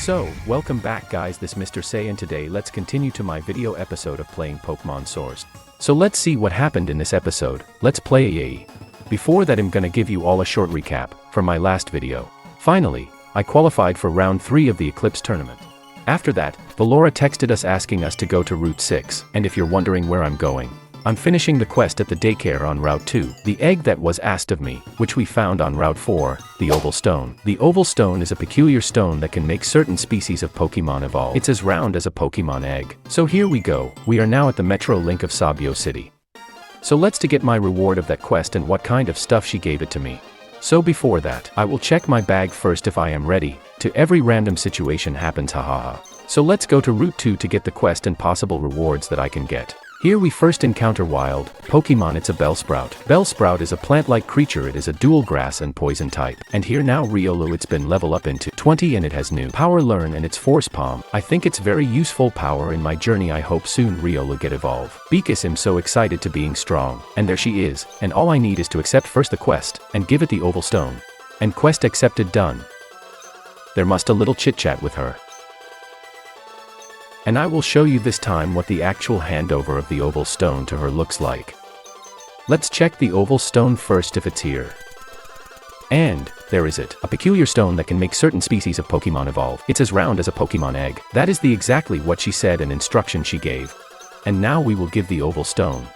So, welcome back guys, this Mr. Say, and today let's continue to my video episode of playing Pokemon Source. So let's see what happened in this episode. Let's play. Before that I'm gonna give you all a short recap from my last video. Finally, I qualified for round 3 of the Eclipse Tournament. After that, Valora texted us asking us to go to Route 6, and if you're wondering where I'm going, I'm finishing the quest at the daycare on Route 2, the egg that was asked of me, which we found on Route 4, the Oval Stone. The Oval Stone is a peculiar stone that can make certain species of Pokemon evolve. It's as round as a Pokemon egg. So here we go, we are now at the Metro Link of Sabio City. So let's to get my reward of that quest and what kind of stuff she gave it to me. So before that, I will check my bag first if I am ready, to every random situation happens hahaha. So let's go to Route 2 to get the quest and possible rewards that I can get. Here we first encounter wild Pokemon. It's a Bellsprout. Bellsprout is a plant-like creature. It is a dual grass and poison type. And here now Riolu, it's been level up into 20 and it has new power learn and its Force Palm. I think it's very useful power in my journey. I hope soon Riolu get evolve. Because I'm so excited to being strong. And there she is, and all I need is to accept first the quest and give it the Oval Stone. And quest accepted, done. There must a little chit chat with her. And I will show you this time what the actual handover of the Oval Stone to her looks like. Let's check the Oval Stone first if it's here. And there is it, a peculiar stone that can make certain species of Pokemon evolve. It's as round as a Pokemon egg. That is exactly what she said and instruction she gave. And now we will give the Oval Stone.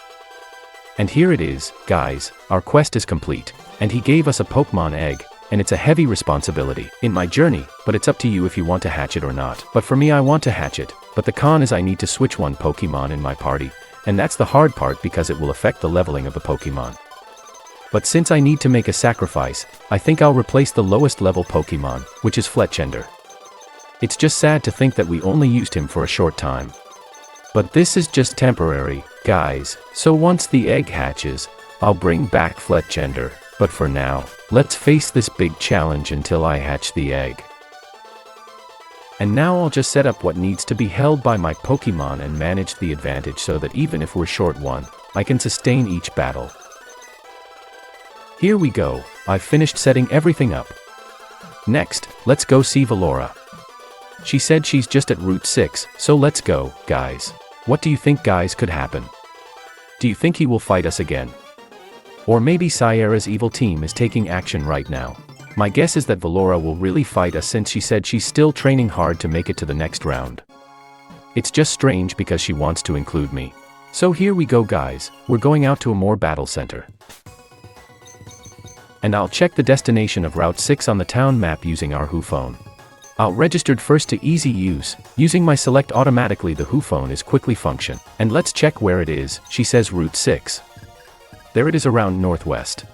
And here it is, guys, our quest is complete. And he gave us a Pokemon egg. And it's a heavy responsibility in my journey, but it's up to you if you want to hatch it or not. But for me, I want to hatch it, but the con is I need to switch one Pokemon in my party, and that's the hard part because it will affect the leveling of the Pokemon. But since I need to make a sacrifice, I think I'll replace the lowest level Pokemon, which is Fletchender. It's just sad to think that we only used him for a short time. But this is just temporary, guys, so once the egg hatches, I'll bring back Fletchender. But for now, let's face this big challenge until I hatch the egg. And now I'll just set up what needs to be held by my Pokemon and manage the advantage so that even if we're short one, I can sustain each battle. Here we go, I've finished setting everything up. Next, let's go see Valora. She said she's just at Route 6, so let's go, guys. What do you think, guys, could happen? Do you think he will fight us again? Or maybe Siara's evil team is taking action right now. My guess is that Valora will really fight us since she said she's still training hard to make it to the next round. It's just strange because she wants to include me. So here we go, guys, we're going out to a more battle center. And I'll check the destination of Route 6 on the town map using our Who phone. I'll registered first to easy use, using my select automatically. The Who phone is quickly function. And let's check where it is. She says Route 6. There it is around northwest.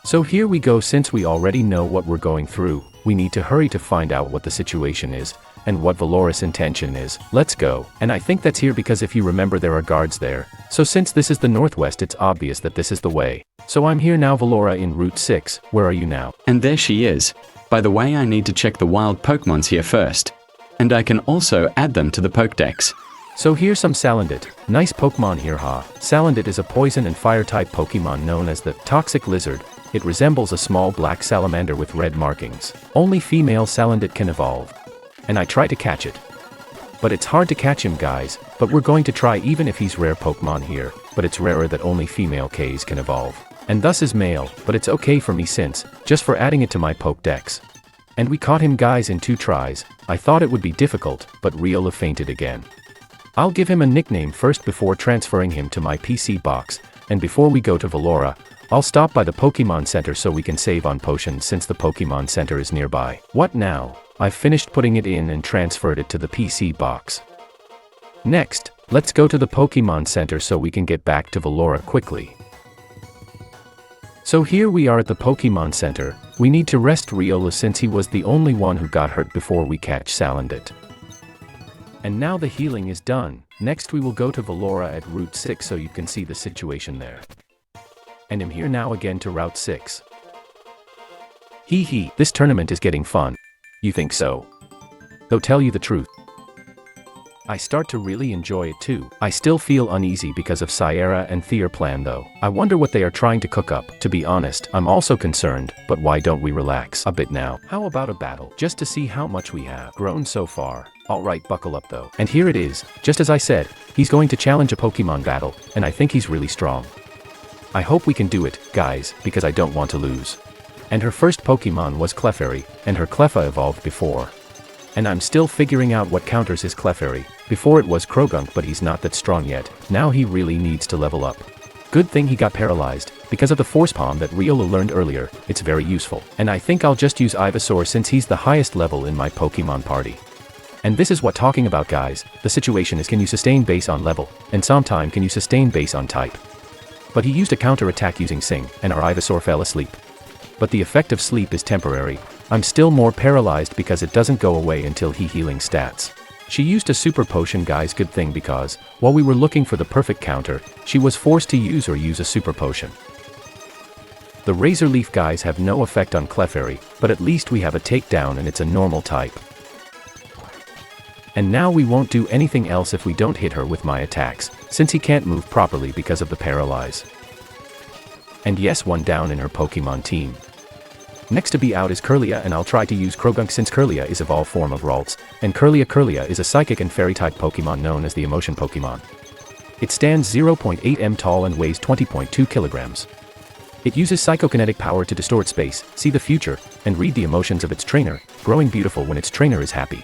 So here we go. Since we already know what we're going through, we need to hurry to find out what the situation is, and what Valora's intention is. Let's go. And I think that's here because if you remember there are guards there. So since this is the northwest, it's obvious that this is the way. So I'm here now, Valora, in Route 6. Where are you now? And there she is. By the way, I need to check the wild Pokemons here first. And I can also add them to the Pokédex. So here's some Salandit. Nice Pokemon here, ha. Salandit is a poison and fire type Pokemon known as the Toxic Lizard. It resembles a small black salamander with red markings. Only female Salandit can evolve. And I try to catch it. But it's hard to catch him, guys, but we're going to try even if he's rare Pokemon here, but it's rarer that only female Ks can evolve. And thus is male, but it's okay for me since, just for adding it to my Pokédex. And we caught him, guys, in 2 tries. I thought it would be difficult, but Riolu fainted again. I'll give him a nickname first before transferring him to my PC box, and before we go to Valora, I'll stop by the Pokemon Center so we can save on potions since the Pokemon Center is nearby. What now? I've finished putting it in and transferred it to the PC box. Next, let's go to the Pokemon Center so we can get back to Valora quickly. So here we are at the Pokemon Center. We need to rest Riolu since he was the only one who got hurt before we catch Salandit. And now the healing is done. Next we will go to Valora at Route 6 so you can see the situation there. And I'm here now again to Route 6. Hee, this tournament is getting fun. You think so? Though tell you the truth, I start to really enjoy it too. I still feel uneasy because of Siara and Thea plan though. I wonder what they are trying to cook up. To be honest, I'm also concerned, but why don't we relax a bit now? How about a battle? Just to see how much we have grown so far. Alright, buckle up though. And here it is, just as I said, he's going to challenge a Pokemon battle, and I think he's really strong. I hope we can do it, guys, because I don't want to lose. And her first Pokemon was Clefairy, and her Cleffa evolved before. And I'm still figuring out what counters his Clefairy. Before it was Crougank, but he's not that strong yet. Now he really needs to level up. Good thing he got paralyzed. Because of the Force Palm that Riolu learned earlier, it's very useful. And I think I'll just use IvySaur since he's the highest level in my Pokemon party. And this is what talking about, guys. The situation is, can you sustain base on level, and sometime can you sustain base on type. But he used a counter attack using Sing, and our IvySaur fell asleep. But the effect of sleep is temporary. I'm still more paralyzed because it doesn't go away until he healing stats. She used a super potion, guys. Good thing, because while we were looking for the perfect counter, she was forced to use a super potion. The Razor Leaf, guys, have no effect on Clefairy, but at least we have a takedown and it's a normal type. And now we won't do anything else if we don't hit her with my attacks, since he can't move properly because of the paralyze. And yes, one down in her Pokemon team. Next to be out is Kirlia, and I'll try to use Crougank since Kirlia is evolved form of Ralts, and Kirlia is a Psychic and Fairy type Pokemon known as the Emotion Pokemon. It stands 0.8 m tall and weighs 20.2 kilograms. It uses psychokinetic power to distort space, see the future, and read the emotions of its trainer, growing beautiful when its trainer is happy.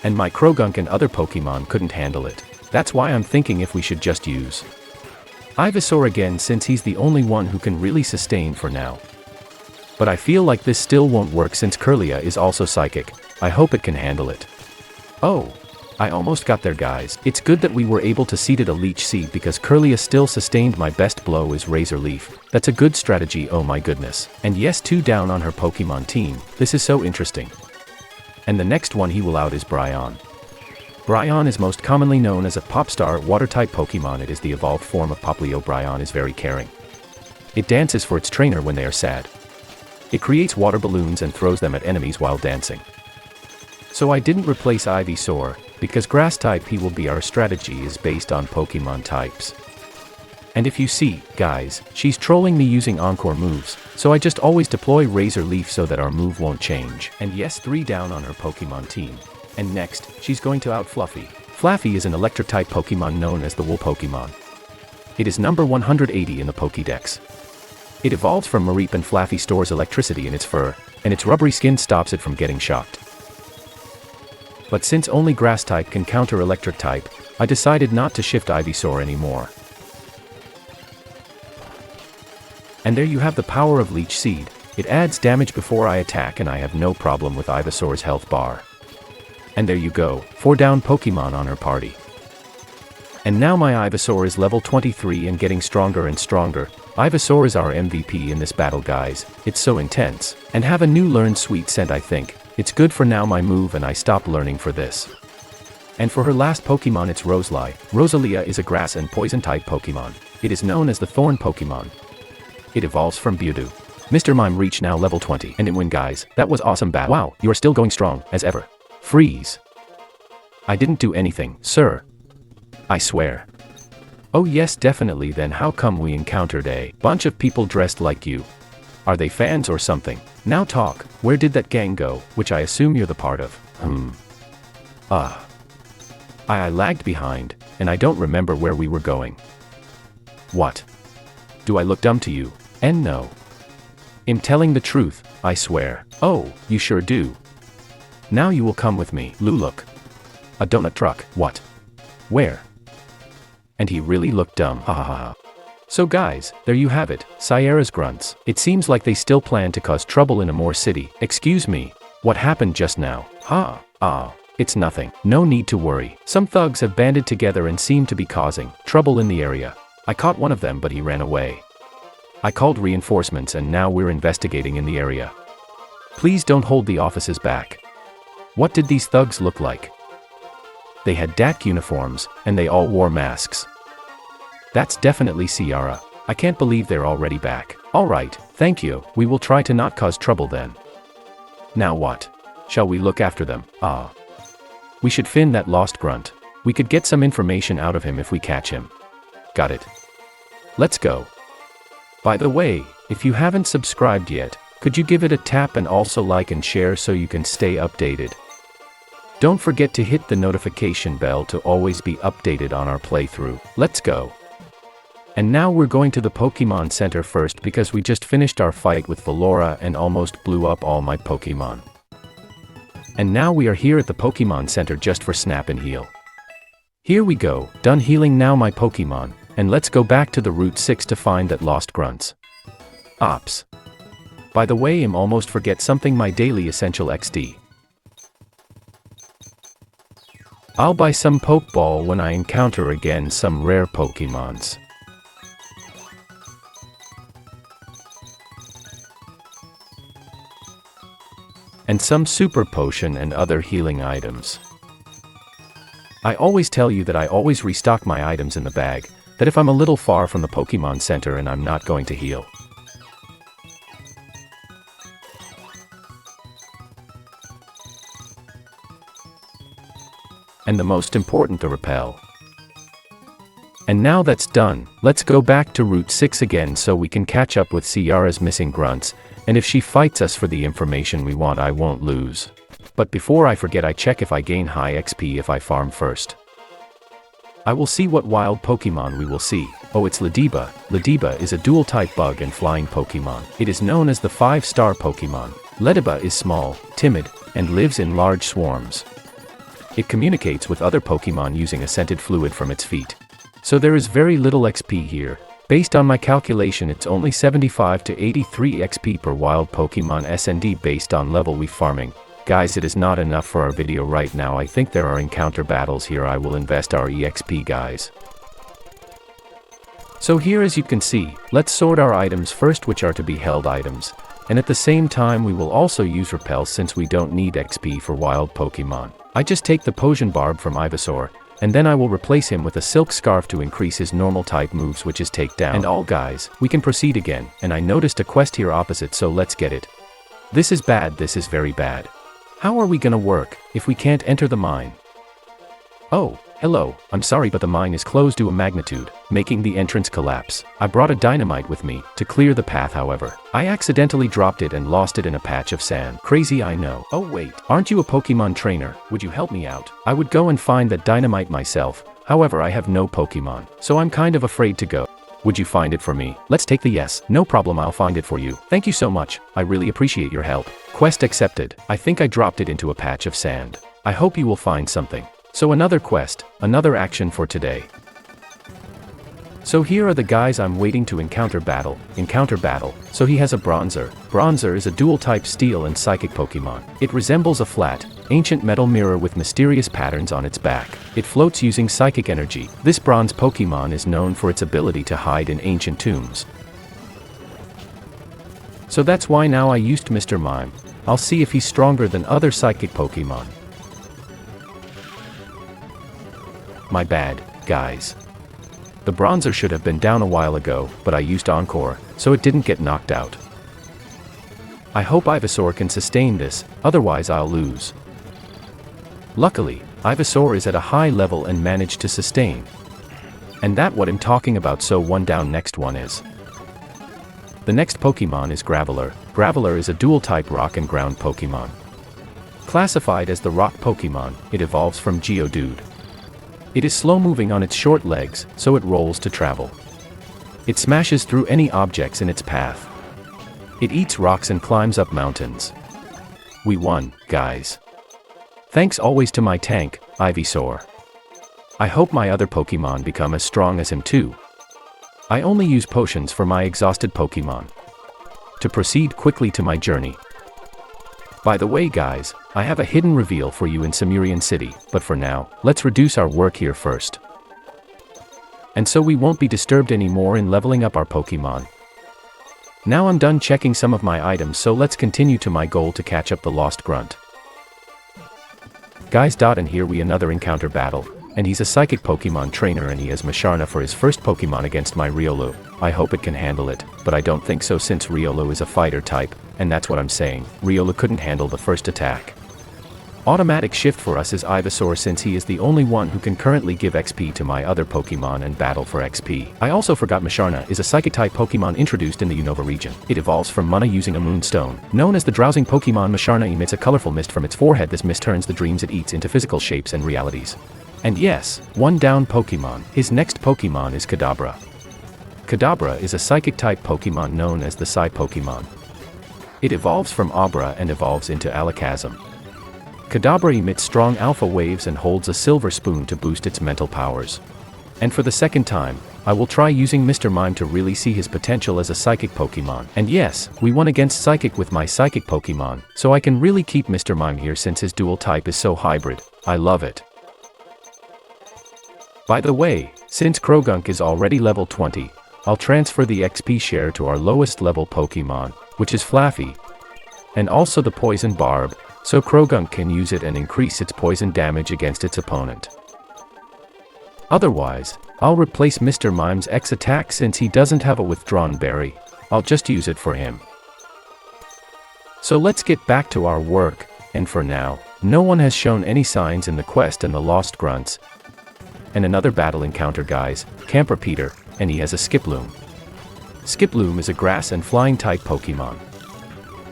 And my Crougank and other Pokemon couldn't handle it. That's why I'm thinking if we should just use IvySaur again, since he's the only one who can really sustain for now. But I feel like this still won't work since Kirlia is also psychic. I hope it can handle it. Oh, I almost got there, guys. It's good that we were able to seed a Leech Seed because Kirlia still sustained. My best blow is Razor Leaf. That's a good strategy, oh my goodness. And yes, 2 down on her Pokemon team. This is so interesting. And the next one he will out is Bryon. Bryon is most commonly known as a Popstar Water-type Pokemon. It is the evolved form of Poplio. Bryon is very caring. It dances for its trainer when they are sad. It creates water balloons and throws them at enemies while dancing. So I didn't replace IvySaur, because Grass-type he will be. Our strategy is based on Pokemon types. And if you see, guys, she's trolling me using Encore moves, so I just always deploy Razor Leaf so that our move won't change. And yes, 3 down on her Pokemon team. And next, she's going to out Flaaffy. Flaaffy is an Electric-type Pokemon known as the Wool Pokemon. It is number 180 in the Pokédex. It evolves from Mareep, and Flaaffy stores electricity in its fur, and its rubbery skin stops it from getting shocked. But since only Grass-type can counter Electric-type, I decided not to shift IvySaur anymore. And there you have the power of Leech Seed. It adds damage before I attack, and I have no problem with IvySaur's health bar. And there you go, 4 down Pokemon on her party. And now my IvySaur is level 23 and getting stronger and stronger. IvySaur is our MVP in this battle, guys. It's so intense. And have a new learned Sweet Scent, I think. It's good for now my move, and I stopped learning for this. And for her last Pokemon it's Rosalie. Rosalia is a grass and poison type Pokemon. It is known as the Thorn Pokemon. It evolves from Budew. Mr. Mime reached now level 20. And it win, guys. That was awesome battle. Wow, you are still going strong, as ever. Freeze. I didn't do anything, sir. I swear. Oh yes, definitely. Then how come we encountered a bunch of people dressed like you? Are they fans or something? Now talk, where did that gang go, which I assume you're the part of? I lagged behind, and I don't remember where we were going. What? Do I look dumb to you? And no. I'm telling the truth, I swear. Oh, you sure do. Now you will come with me. Look. A donut truck. What? Where? And he really looked dumb. Ha ha ha. So guys, there you have it, Siara's Grunts. It seems like they still plan to cause trouble in Amore City. Excuse me, what happened just now? It's nothing. No need to worry. Some thugs have banded together and seem to be causing trouble in the area. I caught one of them, but he ran away. I called reinforcements and now we're investigating in the area. Please don't hold the officers back. What did these thugs look like? They had DAC uniforms, and they all wore masks. That's definitely Siara. I can't believe they're already back. Alright, thank you. We will try to not cause trouble then. Now what? Shall we look after them? We should find that lost grunt. We could get some information out of him if we catch him. Got it. Let's go. By the way, if you haven't subscribed yet, could you give it a tap and also like and share so you can stay updated? Don't forget to hit the notification bell to always be updated on our playthrough. Let's go. And now we're going to the Pokemon Center first because we just finished our fight with Valora and almost blew up all my Pokemon. And now we are here at the Pokemon Center just for Snap and Heal. Here we go, done healing now my Pokemon, and let's go back to the Route 6 to find that lost Grunts. Ops. By the way, I'm almost forget something, my daily essential XD. I'll buy some Pokeball when I encounter again some rare Pokemons. And some Super Potion and other healing items. I always tell you that I always restock my items in the bag, that if I'm a little far from the Pokemon Center and I'm not going to heal. And the most important, the repel. And now that's done, let's go back to Route 6 again so we can catch up with Siara's missing Grunts, and if she fights us for the information we want I won't lose. But before I forget, I check if I gain high XP if I farm first. I will see what wild Pokemon we will see. Oh, it's Ladybug. Ladybug is a dual-type bug and flying Pokemon. It is known as the 5-star Pokemon. Ladybug is small, timid, and lives in large swarms. It communicates with other Pokemon using a scented fluid from its feet. So there is very little XP here. Based on my calculation, it's only 75 to 83 XP per wild Pokemon SND based on level we farming. Guys, it is not enough for our video right now. I think there are encounter battles here. I will invest our EXP, guys. So here, as you can see, let's sort our items first, which are to be held items. And at the same time we will also use repel since we don't need XP for wild Pokemon. I just take the Potion Barb from IvySaur, and then I will replace him with a Silk Scarf to increase his normal type moves, which is Takedown. And all guys, we can proceed again, and I noticed a quest here opposite, so let's get it. This is bad, this is very bad. How are we gonna work, if we can't enter the mine? Oh, hello, I'm sorry but the mine is closed to a magnitude, making the entrance collapse. I brought a Dynamite with me, to clear the path. However, I accidentally dropped it and lost it in a patch of sand. Crazy, I know. Oh wait, aren't you a Pokemon trainer? Would you help me out? I would go and find that Dynamite myself, however I have no Pokemon, so I'm kind of afraid to go. Would you find it for me? Let's take the yes. No problem, I'll find it for you. Thank you so much, I really appreciate your help. Quest accepted. I think I dropped it into a patch of sand. I hope you will find something. So another quest, another action for today. So here are the guys I'm waiting to encounter battle. So he has a Bronzer. Bronzer is a dual-type steel and psychic Pokemon. It resembles a flat, ancient metal mirror with mysterious patterns on its back. It floats using psychic energy. This bronze Pokemon is known for its ability to hide in ancient tombs. So that's why now I used Mr. Mime. I'll see if he's stronger than other psychic Pokemon. My bad, guys. The Bronzer should have been down a while ago, but I used Encore, so it didn't get knocked out. I hope IvySaur can sustain this, otherwise I'll lose. Luckily, IvySaur is at a high level and managed to sustain. And that's what I'm talking about, so one down. Next one is. The next Pokemon is Graveler. Graveler is a dual-type rock and ground Pokemon. Classified as the rock Pokemon, it evolves from Geodude. It is slow-moving on its short legs, so it rolls to travel. It smashes through any objects in its path. It eats rocks and climbs up mountains. We won, guys. Thanks always to my tank, IvySaur. I hope my other Pokemon become as strong as him too. I only use potions for my exhausted Pokemon. To proceed quickly to my journey. By the way guys, I have a hidden reveal for you in Sumerian City, but for now, let's reduce our work here first. And so we won't be disturbed anymore in leveling up our Pokemon. Now I'm done checking some of my items, so let's continue to my goal to catch up the lost Grunt. Guys, and here we another encounter battle, and he's a psychic Pokemon trainer and he has Masharna for his first Pokemon against my Riolu. I hope it can handle it, but I don't think so since Riolu is a fighter type, and that's what I'm saying, Riolu couldn't handle the first attack. Automatic shift for us is IvySaur since he is the only one who can currently give XP to my other Pokemon and battle for XP. I also forgot Musharna is a Psychic-type Pokemon introduced in the Unova region. It evolves from Mana using a Moonstone. Known as the drowsing Pokemon, Musharna emits a colorful mist from its forehead. This mist turns the dreams it eats into physical shapes and realities. And yes, one down Pokemon. His next Pokemon is Kadabra. Kadabra is a Psychic-type Pokemon known as the Psy Pokemon. It evolves from Abra and evolves into Alakazam. Kadabra emits strong alpha waves and holds a silver spoon to boost its mental powers. And for the second time, I will try using Mr. Mime to really see his potential as a Psychic Pokemon. And yes, we won against Psychic with my Psychic Pokemon, so I can really keep Mr. Mime here since his dual type is so hybrid. I love it. By the way, since Crougank is already level 20, I'll transfer the XP share to our lowest level Pokemon, which is Flaaffy, and also the Poison Barb, so Crougank can use it and increase its poison damage against its opponent. Otherwise, I'll replace Mr. Mime's X attack since he doesn't have a withdrawn berry. I'll just use it for him. So let's get back to our work, and for now, no one has shown any signs in the quest and the Lost Grunts. And another battle encounter guys, Camper Peter, and he has a Skiploom. Skiploom is a grass and flying type Pokemon.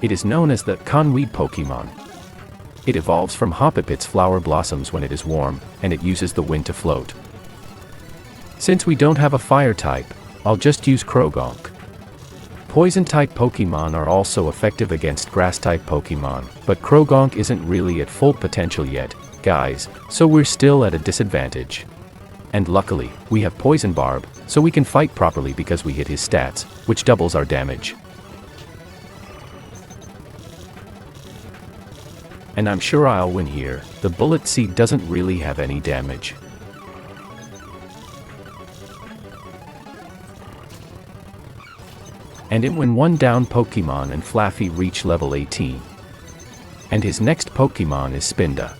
It is known as the Conweed Pokemon. It evolves from Hoppipit's flower blossoms when it is warm, and it uses the wind to float. Since we don't have a fire type, I'll just use Crougank. Poison-type Pokemon are also effective against grass-type Pokemon, but Crougank isn't really at full potential yet, guys, so we're still at a disadvantage. And luckily, we have Poison Barb, so we can fight properly because we hit his stats, which doubles our damage. And I'm sure I'll win here. The Bullet Seed doesn't really have any damage. And it when one down Pokemon and Flaaffy reach level 18. And his next Pokemon is Spinda.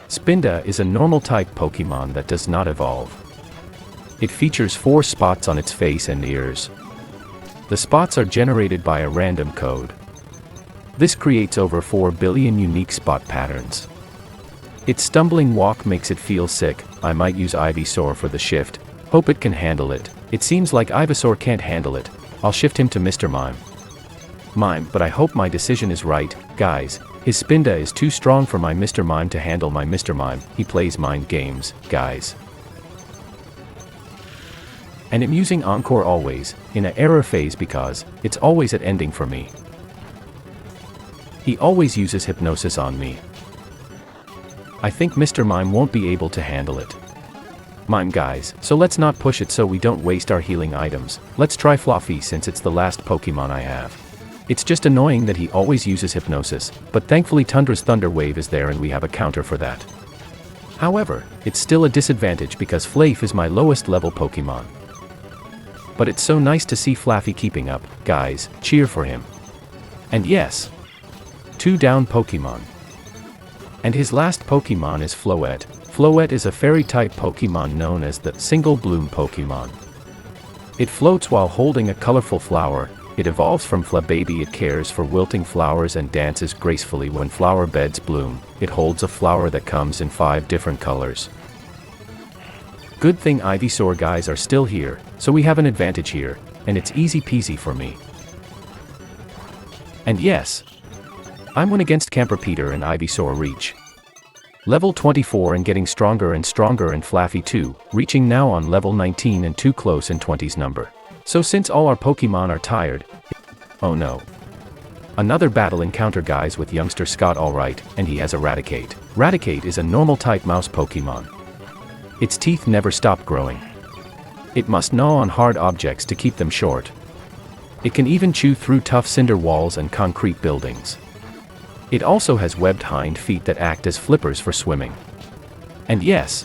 Spinda is a normal type Pokemon that does not evolve. It features 4 spots on its face and ears. The spots are generated by a random code. This creates over 4 billion unique spot patterns. Its stumbling walk makes it feel sick. I might use IvySaur for the shift. Hope it can handle it. It seems like IvySaur can't handle it. I'll shift him to Mr. Mime, but I hope my decision is right, guys. His Spinda is too strong for my Mr. Mime to handle my Mr. Mime. He plays mind games, guys. And I'm using Encore always, in a error phase because it's always at ending for me. He always uses Hypnosis on me. I think Mr. Mime won't be able to handle it. Mime guys, so let's not push it so we don't waste our healing items. Let's try Flaaffy since it's the last Pokemon I have. It's just annoying that he always uses Hypnosis, but thankfully Tundra's Thunder Wave is there and we have a counter for that. However, it's still a disadvantage because Flaaffy is my lowest level Pokemon. But it's so nice to see Flaaffy keeping up, guys, cheer for him. And yes, 2 down Pokemon. And his last Pokemon is Floette. Floette is a fairy-type Pokemon known as the Single Bloom Pokemon. It floats while holding a colorful flower. It evolves from Flababy. It cares for wilting flowers and dances gracefully when flower beds bloom. It holds a flower that comes in 5 different colors. Good thing IvySaur guys are still here, so we have an advantage here, and it's easy peasy for me. And yes, I'm win against Camper Peter and IvySaur reach level 24 and getting stronger and stronger, and Flaaffy too, reaching now on level 19 and too close in 20's number. So since all our Pokemon are tired, oh no. Another battle encounter guys with youngster Scott alright, and he has Eradicate. Eradicate is a normal type mouse Pokemon. Its teeth never stop growing. It must gnaw on hard objects to keep them short. It can even chew through tough cinder walls and concrete buildings. It also has webbed hind feet that act as flippers for swimming. And yes,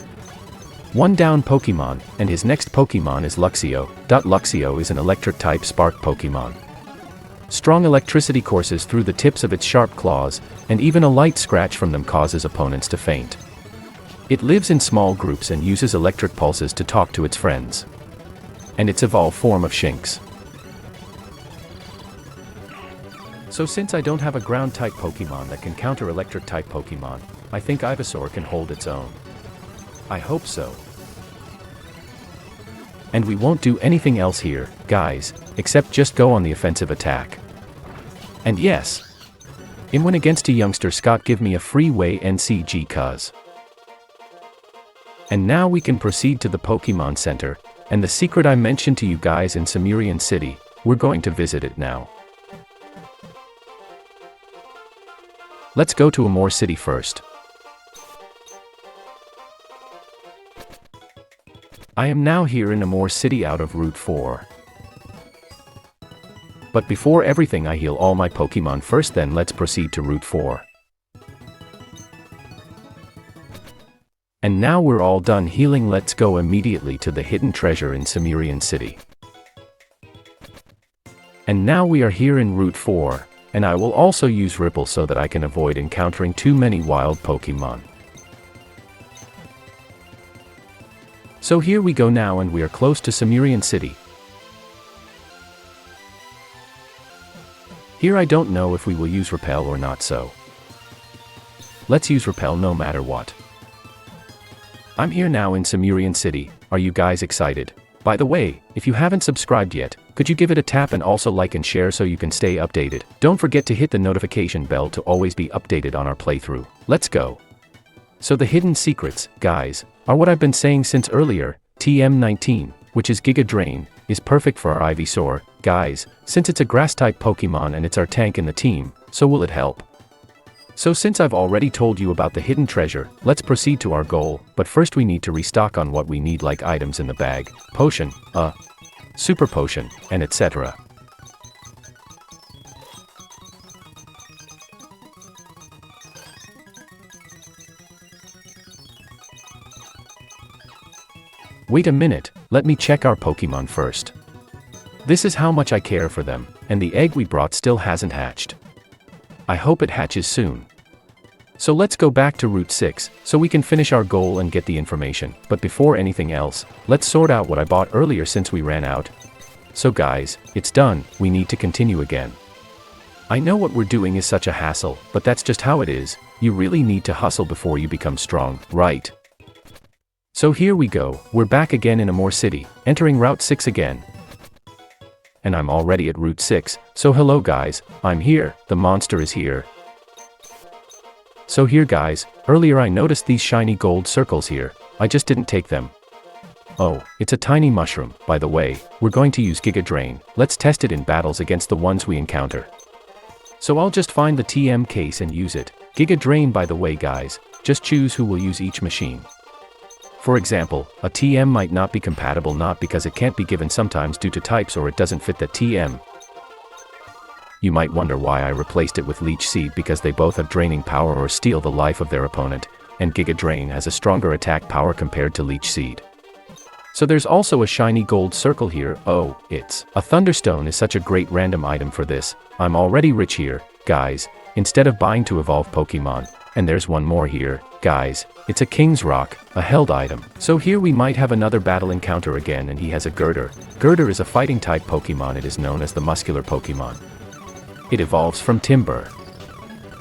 one down Pokemon, and his next Pokemon is Luxio. Luxio is an electric-type spark Pokemon. Strong electricity courses through the tips of its sharp claws, and even a light scratch from them causes opponents to faint. It lives in small groups and uses electric pulses to talk to its friends. And its evolved form of Shinx. So since I don't have a ground-type Pokemon that can counter electric-type Pokemon, I think IvySaur can hold its own. I hope so. And we won't do anything else here, guys, except just go on the offensive attack. And yes, in win against a youngster Scott give me a free way NCG cuz. And now we can proceed to the Pokemon Center, and the secret I mentioned to you guys in Sumerian City, we're going to visit it now. Let's go to Amor City first. I am now here in Amor City out of Route 4. But before everything I heal all my Pokemon first, then let's proceed to Route 4. And now we're all done healing, let's go immediately to the hidden treasure in Sumerian City. And now we are here in Route 4, and I will also use Ripple so that I can avoid encountering too many wild Pokemon. So here we go now, and we are close to Sumerian City. Here I don't know if we will use Repel or not, so let's use Repel no matter what. I'm here now in Sumerian City. Are you guys excited? By the way, if you haven't subscribed yet, could you give it a tap and also like and share so you can stay updated? Don't forget to hit the notification bell to always be updated on our playthrough. Let's go. So the hidden secrets, guys, are what I've been saying since earlier. TM19, which is Giga Drain, is perfect for our IvySaur, guys, since it's a grass-type Pokemon and it's our tank in the team, so will it help? So since I've already told you about the hidden treasure, let's proceed to our goal, but first we need to restock on what we need, like items in the bag, potion, super potion, and etc. Wait a minute, let me check our Pokemon first. This is how much I care for them, and the egg we brought still hasn't hatched. I hope it hatches soon. So let's go back to Route 6, so we can finish our goal and get the information. But before anything else, let's sort out what I bought earlier since we ran out. So guys, it's done, we need to continue again. I know what we're doing is such a hassle, but that's just how it is. You really need to hustle before you become strong, right? So here we go, we're back again in Amor City, entering Route 6 again. And I'm already at Route 6, so hello guys, I'm here, the monster is here. So here guys, earlier I noticed these shiny gold circles here, I just didn't take them. Oh, it's a tiny mushroom. By the way, we're going to use Giga Drain, let's test it in battles against the ones we encounter. So I'll just find the TM case and use it. Giga Drain, by the way guys, just choose who will use each machine. For example, a TM might not be compatible, not because it can't be given sometimes due to types or it doesn't fit the TM. You might wonder why I replaced it with Leech Seed, because they both have draining power or steal the life of their opponent, and Giga Drain has a stronger attack power compared to Leech Seed. So there's also a shiny gold circle here. Oh, it's a ThunderStone is such a great random item for this. I'm already rich here, guys, instead of buying to evolve Pokemon. And there's one more here, guys, it's a King's Rock, a held item. So here we might have another battle encounter again, and he has a Girder. Girder is a fighting type Pokemon, it is known as the muscular Pokemon. It evolves from Timber.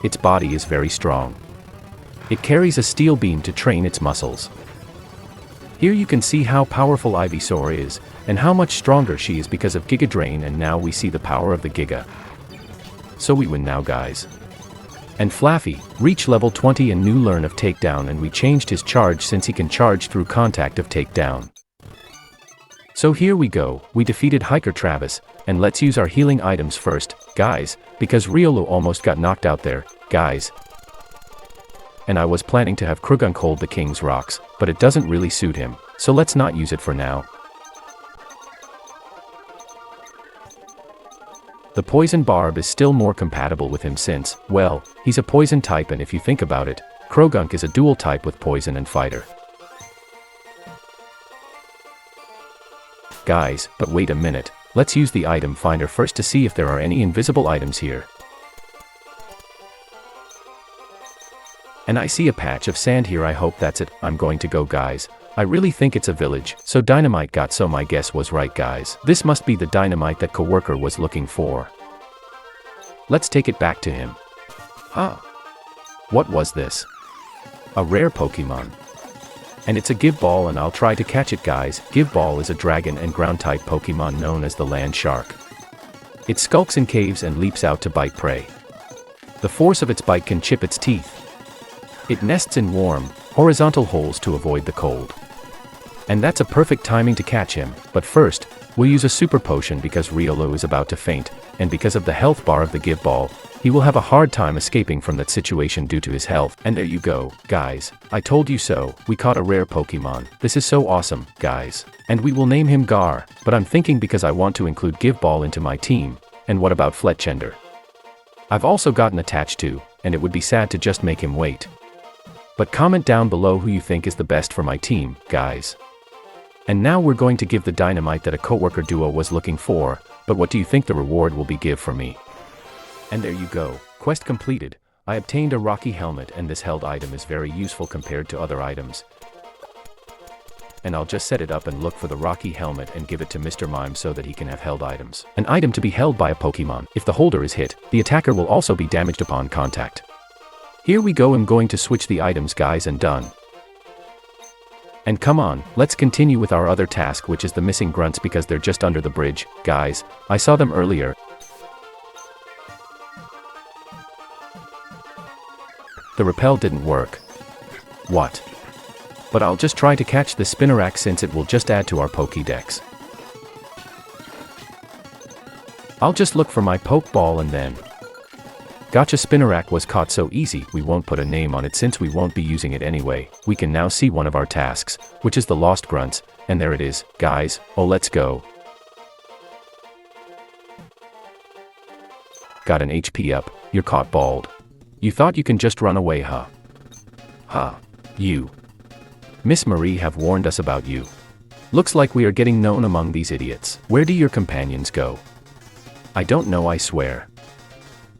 Its body is very strong. It carries a steel beam to train its muscles. Here you can see how powerful IvySaur is, and how much stronger she is because of Giga Drain, and now we see the power of the Giga. So we win now guys. And Flaaffy, reach level 20 and new learn of Takedown, and we changed his charge since he can charge through contact of Takedown. So here we go, we defeated Hiker Travis, and let's use our healing items first, guys, because Riolu almost got knocked out there, guys. And I was planning to have Crougank hold the King's Rocks, but it doesn't really suit him, so let's not use it for now. The Poison Barb is still more compatible with him since, well, he's a poison type, and if you think about it, Crougank is a dual type with poison and fighter. Guys, but wait a minute, let's use the item finder first to see if there are any invisible items here. And I see a patch of sand here, I hope that's it. I'm going to go guys. I really think it's a village, so Dynamite got, so my guess was right guys. This must be the Dynamite that coworker was looking for. Let's take it back to him. Huh? What was this? A rare Pokemon. And it's a Gible, and I'll try to catch it, guys. Gible is a dragon and ground-type Pokemon known as the land shark. It skulks in caves and leaps out to bite prey. The force of its bite can chip its teeth. It nests in warm, horizontal holes to avoid the cold. And that's a perfect timing to catch him, but first, we'll use a super potion because Riolu is about to faint, and because of the health bar of the Gible, he will have a hard time escaping from that situation due to his health. And there you go, guys. I told you so, we caught a rare Pokemon. This is so awesome, guys. And we will name him Gar, but I'm thinking because I want to include Gible into my team. And what about Fletchender? I've also gotten attached to, and it would be sad to just make him wait. But comment down below who you think is the best for my team, guys. And now we're going to give the Dynamite that a coworker duo was looking for, but what do you think the reward will be give for me? And there you go, quest completed. I obtained a rocky helmet, and this held item is very useful compared to other items. And I'll just set it up and look for the rocky helmet and give it to Mr. Mime so that he can have held items. An item to be held by a Pokemon. If the holder is hit, the attacker will also be damaged upon contact. Here we go, I'm going to switch the items, guys, and done. And come on, let's continue with our other task, which is the missing grunts, because they're just under the bridge. Guys, I saw them earlier. The repel didn't work. What? But I'll just try to catch the Spinarak since it will just add to our Pokédex. I'll just look for my Pokeball and then... Gotcha, Spinarak was caught so easy, we won't put a name on it since we won't be using it anyway. We can now see one of our tasks, which is the lost grunts, and there it is, guys. Oh, let's go. Got an HP up, you're caught bald. You thought you can just run away, huh? Huh. You. Miss Marie have warned us about you. Looks like we are getting known among these idiots. Where do your companions go? I don't know, I swear.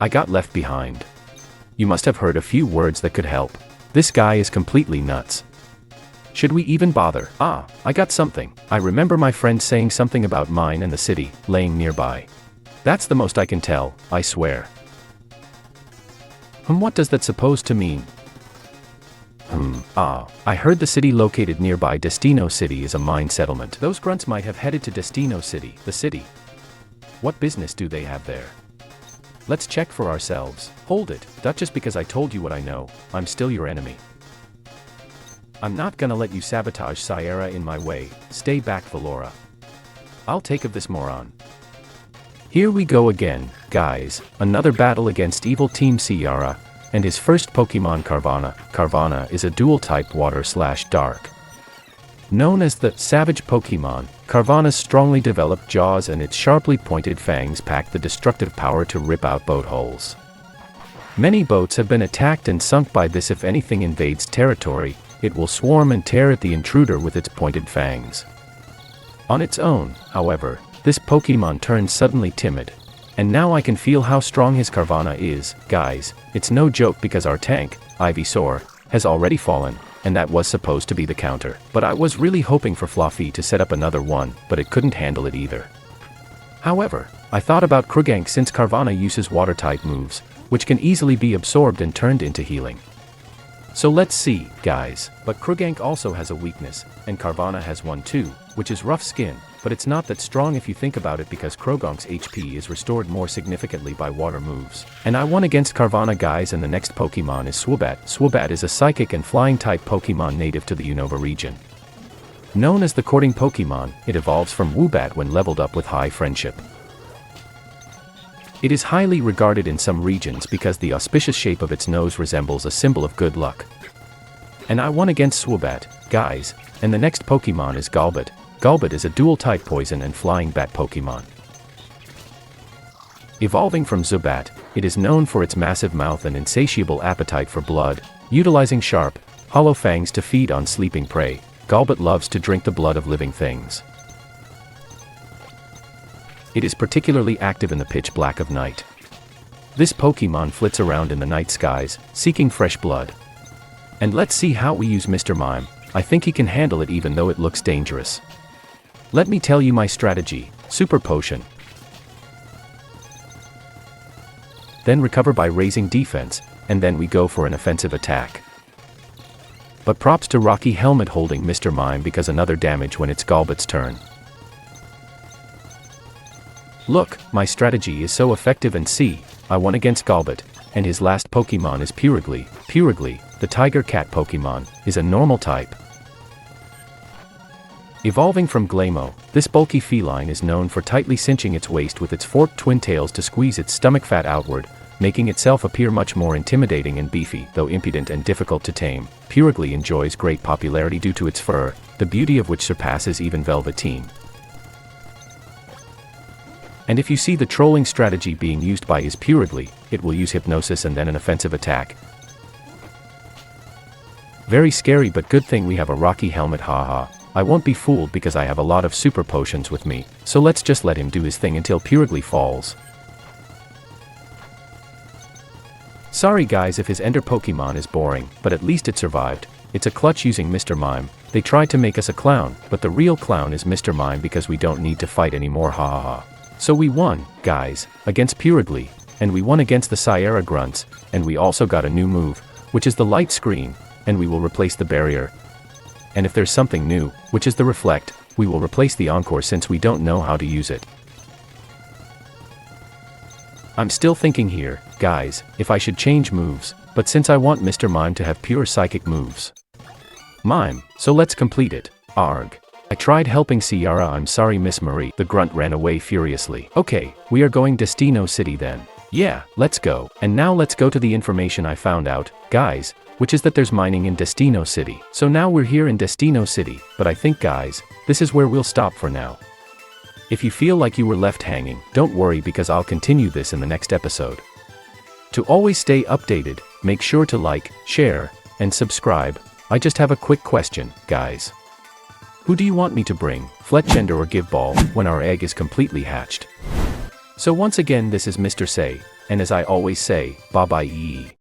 I got left behind. You must have heard a few words that could help. This guy is completely nuts. Should we even bother? Ah, I got something. I remember my friend saying something about mine and the city, laying nearby. That's the most I can tell, I swear. What does that supposed to mean? I heard the city located nearby Destino City is a mine settlement. Those grunts might have headed to Destino City, the city. What business do they have there? Let's check for ourselves. Hold it, not just because I told you what I know, I'm still your enemy. I'm not gonna let you sabotage Siara in my way. Stay back, Valora. I'll take of this moron. Here we go again, guys, another battle against evil Team Siara, and his first Pokemon Carvanha. Carvanha is a dual-type water/dark. Known as the savage Pokemon, Carvanha's strongly developed jaws and its sharply pointed fangs pack the destructive power to rip out boat hulls. Many boats have been attacked and sunk by this. If anything invades territory, it will swarm and tear at the intruder with its pointed fangs. On its own, however, this Pokemon turns suddenly timid. And now I can feel how strong his Carvanha is, guys. It's no joke because our tank, IvySaur, has already fallen, and that was supposed to be the counter. But I was really hoping for Flaaffy to set up another one, but it couldn't handle it either. However, I thought about Crougank since Carvanha uses water-type moves, which can easily be absorbed and turned into healing. So let's see, guys. But Crougank also has a weakness, and Carvanha has one too, which is rough skin. But it's not that strong if you think about it because Crougank's HP is restored more significantly by water moves. And I won against Carvanha, guys, and the next Pokemon is Swoobat. Swoobat is a psychic and flying type Pokemon native to the Unova region. Known as the courting Pokemon, it evolves from Woobat when leveled up with high friendship. It is highly regarded in some regions because the auspicious shape of its nose resembles a symbol of good luck. And I won against Swoobat, guys, and the next Pokemon is Gible. Gible is a dual-type poison and flying bat Pokemon. Evolving from Zubat, it is known for its massive mouth and insatiable appetite for blood, utilizing sharp, hollow fangs to feed on sleeping prey. Gible loves to drink the blood of living things. It is particularly active in the pitch black of night. This Pokemon flits around in the night skies, seeking fresh blood. And let's see how we use Mr. Mime. I think he can handle it even though it looks dangerous. Let me tell you my strategy. Super Potion. Then recover by raising defense, and then we go for an offensive attack. But props to Rocky Helmet holding Mr. Mime because another damage when it's Galbat's turn. Look, my strategy is so effective and see, I won against Galbat, and his last Pokemon is Purugly. Purugly, the Tiger Cat Pokemon, is a normal type. Evolving from Glamour, this bulky feline is known for tightly cinching its waist with its forked twin tails to squeeze its stomach fat outward, making itself appear much more intimidating and beefy, though impudent and difficult to tame. Purugly enjoys great popularity due to its fur, the beauty of which surpasses even Velveteen. And if you see the trolling strategy being used by his Purugly, it will use Hypnosis and then an offensive attack. Very scary, but good thing we have a Rocky Helmet, haha. I won't be fooled because I have a lot of super potions with me, so let's just let him do his thing until Purugly falls. Sorry guys if his Ender Pokemon is boring, but at least it survived. It's a clutch using Mr. Mime. They tried to make us a clown, but the real clown is Mr. Mime because we don't need to fight anymore, haha. So we won, guys, against Purugly, and we won against the Siara Grunts, and we also got a new move, which is the Light Screen, and we will replace the Barrier. And if there's something new, which is the Reflect, we will replace the Encore since we don't know how to use it. I'm still thinking here, guys, if I should change moves, but since I want Mr. Mime to have pure psychic moves. Mime, so let's complete it. Arg. I tried helping Siara, I'm sorry Miss Marie. The grunt ran away furiously. Okay, we are going Destino City then. Yeah, let's go. And now let's go to the information I found out, guys, which is that there's mining in Destino City. So now we're here in Destino City, but I think guys, this is where we'll stop for now. If you feel like you were left hanging, don't worry because I'll continue this in the next episode. To always stay updated, make sure to like, share, and subscribe. I just have a quick question, guys. Who do you want me to bring, Fletchender or Gible, when our egg is completely hatched? So once again this is Mr. Say, and as I always say, bye bye.